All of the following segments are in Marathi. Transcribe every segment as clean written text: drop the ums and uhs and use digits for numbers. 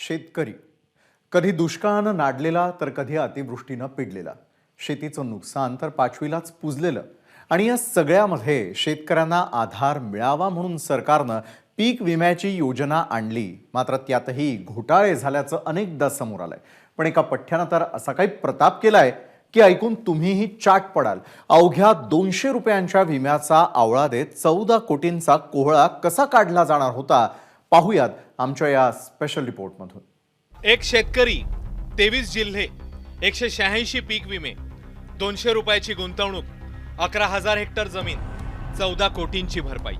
शेतकरी कधी दुष्काळानं नाडलेला तर कधी अतिवृष्टीनं पिडलेला, शेतीचं नुकसान तर पाचवीलाच पुजलेलं. आणि या सगळ्यामध्ये शेतकऱ्यांना आधार मिळावा म्हणून सरकारनं पीक विम्याची योजना आणली. मात्र त्यातही घोटाळे झाल्याचं अनेकदा समोर आलंय. पण एका पठ्ठ्यानं तर असा काही प्रताप केलाय की ऐकून तुम्हीही चाट पडाल. अवघ्या 200 रुपयांच्या विम्याचा आवळा देत 14 कोटींचा कोहळा कसा काढला जाणार होता, पाहूयात आमच्या या स्पेशल रिपोर्टमधून. एक शेतकरी, 23 जिल्हे, 186 पीक विमे, 200 रुपयाची गुंतवणूक, 11,000 हेक्टर जमीन, 14 कोटींची भरपाई.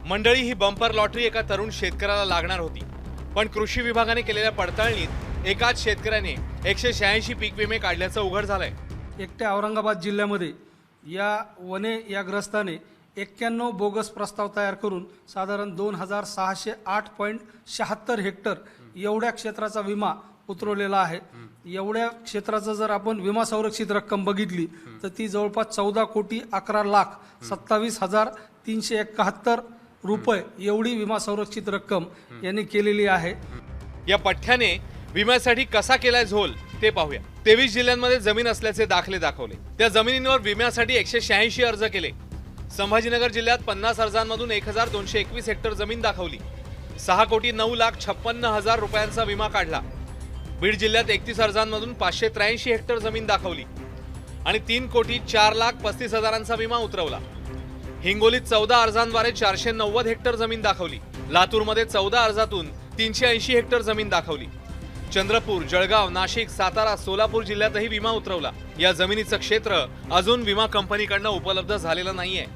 मंडळी, ही बंपर लॉटरी एका तरुण शेतकऱ्याला लागणार होती. पण कृषी विभागाने केलेल्या पडताळणीत एकाच शेतकऱ्याने 186 पीक विमे काढल्याचं उघड झालंय. एकट्या औरंगाबाद जिल्ह्यामध्ये या वने या ग्रस्ताने 91 बोगस प्रस्ताव तयार करून साधारण 2608.76 हेक्टर एवढ्या क्षेत्राचा विमा उतरवलेला आहे. एवढ्या क्षेत्राचं जर आपण विमा संरक्षित रक्कम बघितली तर ती जवळपास 14,11,27,371 रुपये एवढी विमा संरक्षित रक्कम यांनी केलेली आहे. या पठ्ठ्याने विम्यासाठी कसा केलाय झोल ते पाहूया. 23 जिल्ह्यांमध्ये जमीन असल्याचे दाखले दाखवले. त्या जमिनींवर विम्यासाठी 186 अर्ज केले. संभाजीनगर जिल्ह्यात 50 अर्जांमधून 1221 हेक्टर जमीन दाखवली. 6,09,56,000 रुपयांचा विमा काढला. बीड जिल्ह्यात 31 अर्जांमधून 583 हेक्टर जमीन दाखवली आणि 3,04,35,000 विमा उतरवला. हिंगोलीत 14 अर्जांद्वारे 490 हेक्टर जमीन दाखवली. लातूरमध्ये 14 अर्जातून 380 हेक्टर जमीन दाखवली. चंद्रपूर, जळगाव, नाशिक, सातारा, सोलापूर जिल्ह्यातही विमा उतरवला. या जमिनीचं क्षेत्र अजून विमा कंपनीकडनं उपलब्ध झालेलं नाहीये.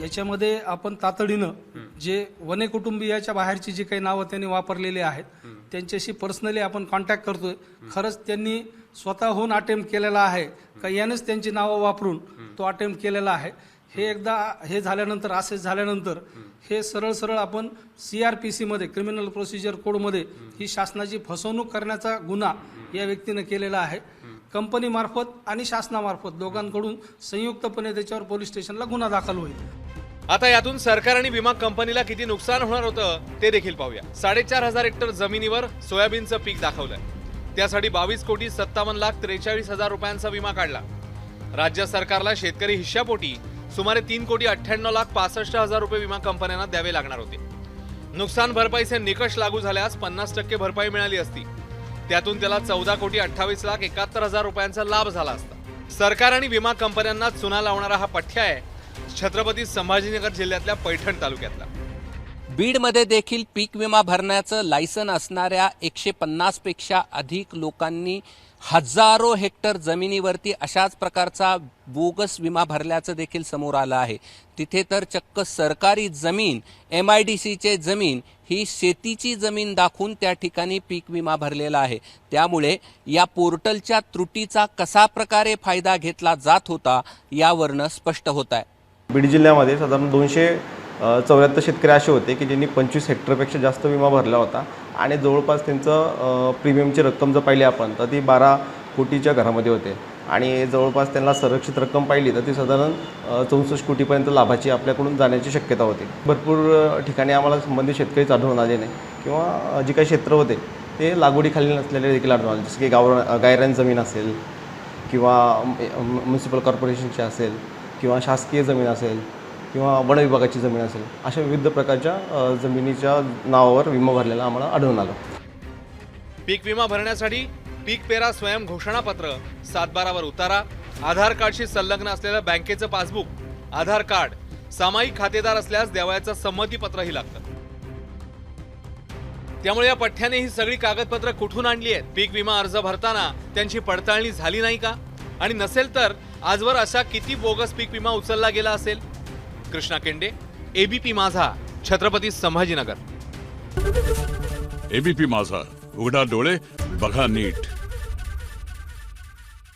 याच्यामध्ये आपण तातडीनं जे वने कुटुंबियाच्या बाहेरची जी काही नावं त्यांनी वापरलेली आहेत त्यांच्याशी पर्सनली आपण कॉन्टॅक्ट करतोय. खरंच त्यांनी स्वतःहून अटेम्प्ट केलेला आहे का यानेच त्यांची नावं वापरून तो अटेम्प्ट केलेला आहे. हे एकदा हे झाल्यानंतर, असेच झाल्यानंतर हे सरळ आपण CRPC मध्ये, क्रिमिनल प्रोसिजर कोडमध्ये ही शासनाची फसवणूक करण्याचा गुन्हा या व्यक्तीने केलेला आहे. कंपनीमार्फत आणि शासनामार्फत दोघांकडून संयुक्तपणे त्याच्यावर पोलीस स्टेशनला गुन्हा दाखल होईल. आता यातून सरकार आणि विमा कंपनीला किती नुकसान होणार होतं ते देखील पाहूया. 4,500 हेक्टर जमिनीवर सोयाबीनचं पीक दाखवलंय. त्यासाठी 22,57,43,000 रुपयांचा विमा काढला. राज्य सरकारला शेतकरी हिश्शापोटी सुमारे 3,98,65,000 रुपये विमा कंपन्यांना द्यावे लागणार होते. नुकसान भरपाईचे निकष लागू झाल्यास 50% भरपाई मिळाली असती. त्यातून त्याला 14,28,71,000 रुपयांचा लाभ झाला असता. सरकार आणि विमा कंपन्यांना चुना लावणारा हा पठ्ठ्या आहे छत्रपती संभाजीनगर जिल्ह्यातल्या पैठण तालुक्यातला. बीडमध्ये देखील पीक विमा भरण्याचं लायसन असणाऱ्या 150 पेक्षा अधिक लोकांनी हजारो हेक्टर जमिनीवरती अशाच प्रकारचा बोगस विमा भरल्याचं देखील समोर आलं आहे. तिथे तर चक्क सरकारी जमीन, MIDCचे जमीन ही शेतीची जमीन दाखवून त्या ठिकाणी पीक विमा भरलेला आहे. त्यामुळे या पोर्टलच्या त्रुटीचा कसा प्रकारे फायदा घेतला जात होता यावरनं स्पष्ट होत आहे. बीड जिल्ह्यामध्ये साधारण 274 शेतकरी असे होते की ज्यांनी 25 हेक्टरपेक्षा जास्त विमा भरला होता आणि जवळपास त्यांचं प्रीमियमची रक्कम जर पाहिली आपण तर ती 12 कोटीच्या घरामध्ये होते आणि जवळपास त्यांना संरक्षित रक्कम पाहिली तर ती साधारण 64 कोटीपर्यंत लाभाची आपल्याकडून जाण्याची शक्यता होती. भरपूर ठिकाणी आम्हाला संबंधित शेतकरीच आढळून आले नाही किंवा जे काही क्षेत्र होते ते लागवडीखाली नसलेले देखील आढळून आले. जसं की गायरान जमीन असेल किंवा म्युन्सिपल कॉर्पोरेशनची असेल किंवा शासकीय जमीन असेल किंवा वन विभागाची जमीन असेल, अशा विविध प्रकारच्या जमिनीच्या नावावर विमा भरलेला आम्हाला आढळून आला. पीक विमा भरण्यासाठी पीक पेरा स्वयं घोषणापत्र, 7/12 उतारा, आधार कार्डशी संलग्न असलेलं बँकेचं पासबुक, आधार कार्ड, सामायिक खातेदार असल्यास देवायचं संमतीपत्रही लागतं. त्यामुळे या पठ्ठ्याने ही सगळी कागदपत्र कुठून आणली आहेत? पीक विमा अर्ज भरताना त्यांची पडताळणी झाली नाही का? आणि नसेल तर आजवर अशा किती बोगस पीक विमा उचलला गेला असेल? कृष्णा केंडे, ABP माझा, छत्रपती संभाजीनगर. ABP माझा, उघडा डोळे बघा नीट.